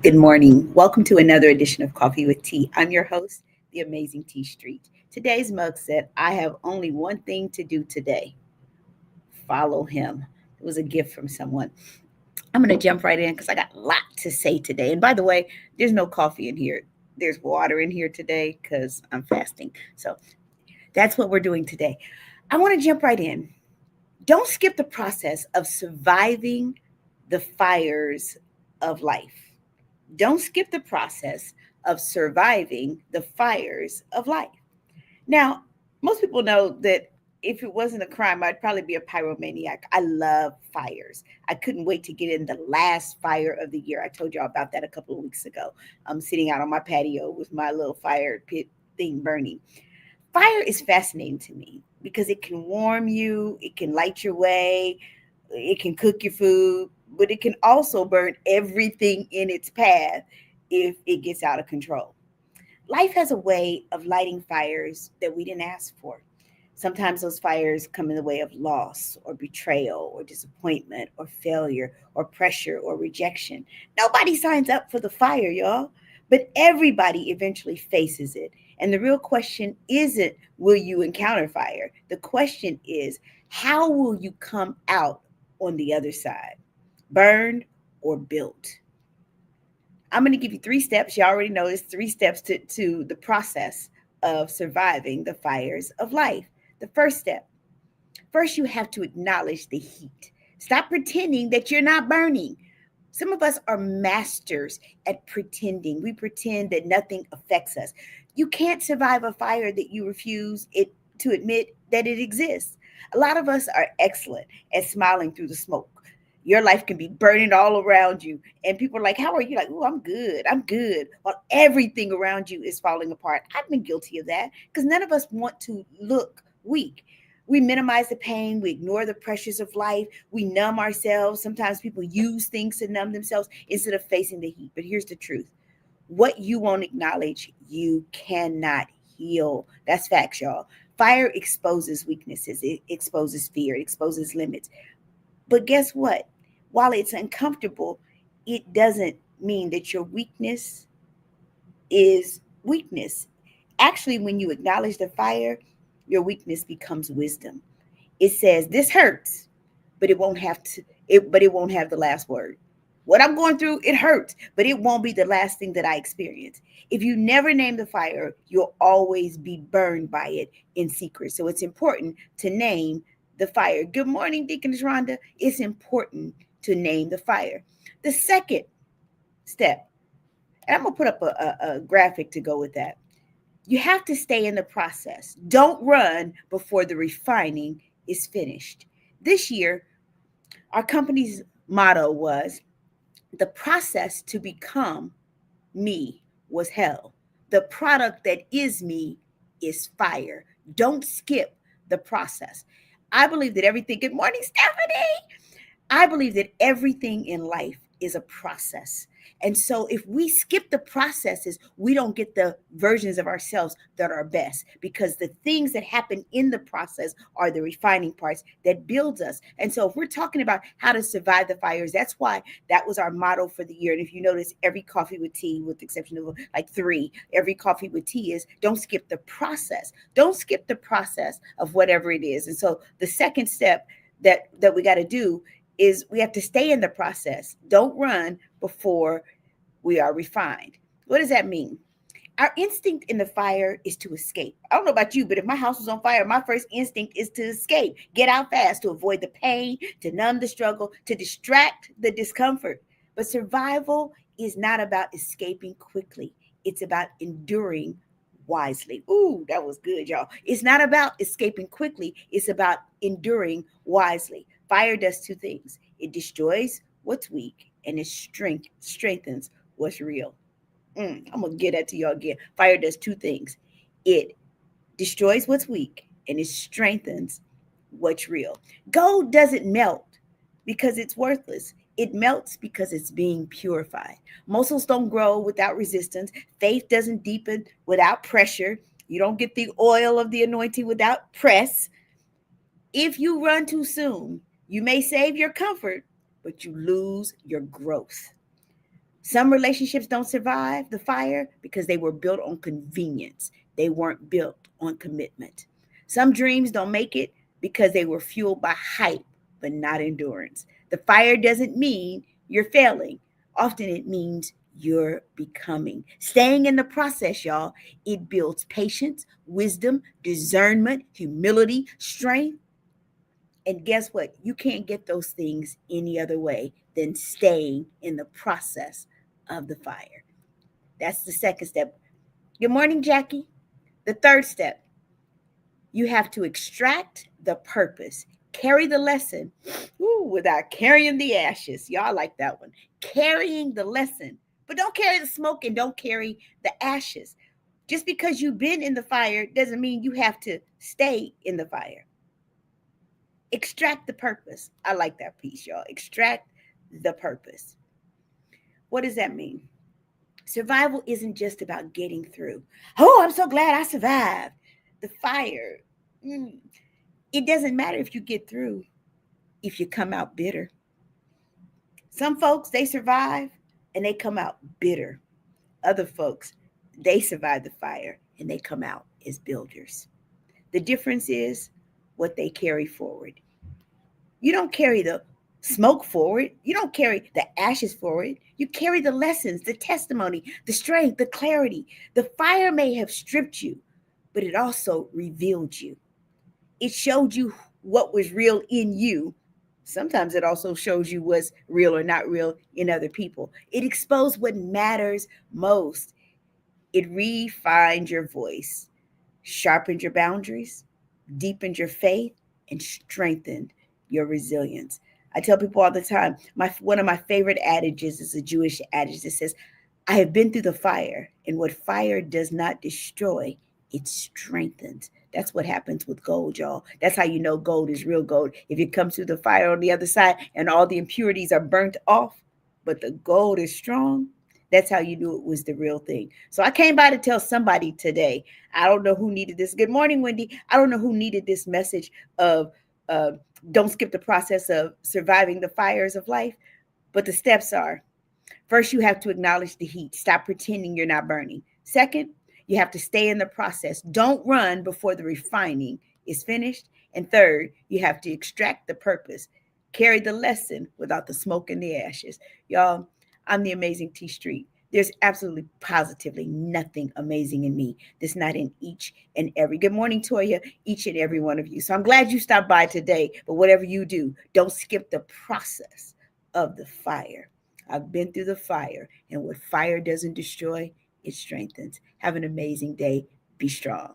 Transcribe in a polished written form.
Good morning. Welcome to another edition of Coffee with Tea. I'm your host, the amazing T Street. Today's mug said, I have only one thing to do today. Follow him. It was a gift from someone. I'm going to jump right in because I got a lot to say today. And by the way, there's no coffee in here. There's water in here today because I'm fasting. So that's what we're doing today. I want to jump right in. Don't skip the process of surviving the fires of life. Don't skip the process of surviving the fires of life. Now, most people know that if it wasn't a crime, I'd probably be a pyromaniac. I love fires. I couldn't wait to get in the last fire of the year. I told y'all about that a couple of weeks ago. I'm sitting out on my patio with my little fire pit thing burning. Fire is fascinating to me because it can warm you, it can light your way, it can cook your food, but it can also burn everything in its path if it gets out of control. Life has a way of lighting fires that we didn't ask for. Sometimes those fires come in the way of loss or betrayal or disappointment or failure or pressure or rejection. Nobody signs up for the fire, y'all, but everybody eventually faces it. And the real question isn't, will you encounter fire? The question is, how will you come out on the other side? Burned or built? I'm going to give you three steps. You already know it's three steps to the process of surviving the fires of life. The first step, first, you have to acknowledge the heat. Stop pretending that you're not burning. Some of us are masters at pretending. We pretend that nothing affects us. You can't survive a fire that you refuse it to admit that it exists. A lot of us are excellent at smiling through the smoke. Your life can be burning all around you, and people are like, "How are you?" Like, "Oh, I'm good. I'm good." While everything around you is falling apart. I've been guilty of that because none of us want to look weak. We minimize the pain. We ignore the pressures of life. We numb ourselves. Sometimes people use things to numb themselves instead of facing the heat. But here's the truth: what you won't acknowledge, you cannot heal. That's facts, y'all. Fire exposes weaknesses, it exposes fear, it exposes limits. But guess what? While it's uncomfortable, it doesn't mean that your weakness is weakness. Actually, when you acknowledge the fire, your weakness becomes wisdom. It says, this hurts, but it won't have the last word. What I'm going through, it hurts, but it won't be the last thing that I experience. If you never name the fire, you'll always be burned by it in secret. So it's important to name the fire. Good morning, Deaconess Rhonda. It's important to name the fire. The second step, and I'm going to put up a graphic to go with that. You have to stay in the process. Don't run before the refining is finished. This year, our company's motto was, the process to become me was hell. The product that is me is fire. Don't skip the process. I believe that everything, good morning, Stephanie. I believe that everything in life is a process. And so if we skip the processes, we don't get the versions of ourselves that are best, because the things that happen in the process are the refining parts that builds us. And so if we're talking about how to survive the fires, that's why that was our motto for the year. And if you notice, every coffee with tea, with the exception of like three, every coffee with tea is, don't skip the process. Don't skip the process of whatever it is. And so the second step that we got to do is we have to stay in the process. Don't run before we are refined. What does that mean? Our instinct in the fire is to escape. I don't know about you, but if my house was on fire, my first instinct is to escape, get out fast, to avoid the pain, to numb the struggle, to distract the discomfort. But survival is not about escaping quickly. It's about enduring wisely. Ooh, that was good, y'all. It's not about escaping quickly. It's about enduring wisely. Fire does two things. It destroys what's weak, and it strengthens what's real. I'm going to get that to y'all again. Fire does two things. It destroys what's weak, and it strengthens what's real. Gold doesn't melt because it's worthless. It melts because it's being purified. Muscles don't grow without resistance. Faith doesn't deepen without pressure. You don't get the oil of the anointing without press. If you run too soon, you may save your comfort, but you lose your growth. Some relationships don't survive the fire because they were built on convenience. They weren't built on commitment. Some dreams don't make it because they were fueled by hype, but not endurance. The fire doesn't mean you're failing. Often it means you're becoming. Staying in the process, y'all, it builds patience, wisdom, discernment, humility, strength. And guess what? You can't get those things any other way than staying in the process of the fire. That's the second step. Good morning, Jackie. The third step, you have to extract the purpose, carry the lesson without carrying the ashes. Y'all like that one. Carrying the lesson, but don't carry the smoke and don't carry the ashes. Just because you've been in the fire doesn't mean you have to stay in the fire. Extract the purpose. I like that piece, y'all. Extract the purpose. What does that mean? Survival isn't just about getting through. Oh, I'm so glad I survived the fire. It doesn't matter if you get through, if you come out bitter. Some folks, they survive and they come out bitter. Other folks, they survive the fire and they come out as builders. The difference is what they carry forward. You don't carry the smoke forward. You don't carry the ashes forward. You carry the lessons, the testimony, the strength, the clarity. The fire may have stripped you, but it also revealed you. It showed you what was real in you. Sometimes it also shows you what's real or not real in other people. It exposed what matters most. It refined your voice, sharpened your boundaries, deepened your faith, and strengthened your resilience. I tell people all the time, one of my favorite adages is a Jewish adage that says, I have been through the fire, and what fire does not destroy, it strengthens. That's what happens with gold, y'all. That's how you know gold is real gold. If it comes through the fire on the other side and all the impurities are burnt off, but the gold is strong, that's how you knew it was the real thing. So I came by to tell somebody today. I don't know who needed this. Good morning, Wendy. I don't know who needed this message of don't skip the process of surviving the fires of life. But the steps are, first, you have to acknowledge the heat. Stop pretending you're not burning. Second, you have to stay in the process. Don't run before the refining is finished. And third, you have to extract the purpose. Carry the lesson without the smoke and the ashes. Y'all, I'm the amazing T Street. There's absolutely positively nothing amazing in me that's not in each and every. Good morning, Toya, each and every one of you. So I'm glad you stopped by today. But whatever you do, don't skip the process of the fire. I've been through the fire, and what fire doesn't destroy, it strengthens. Have an amazing day. Be strong.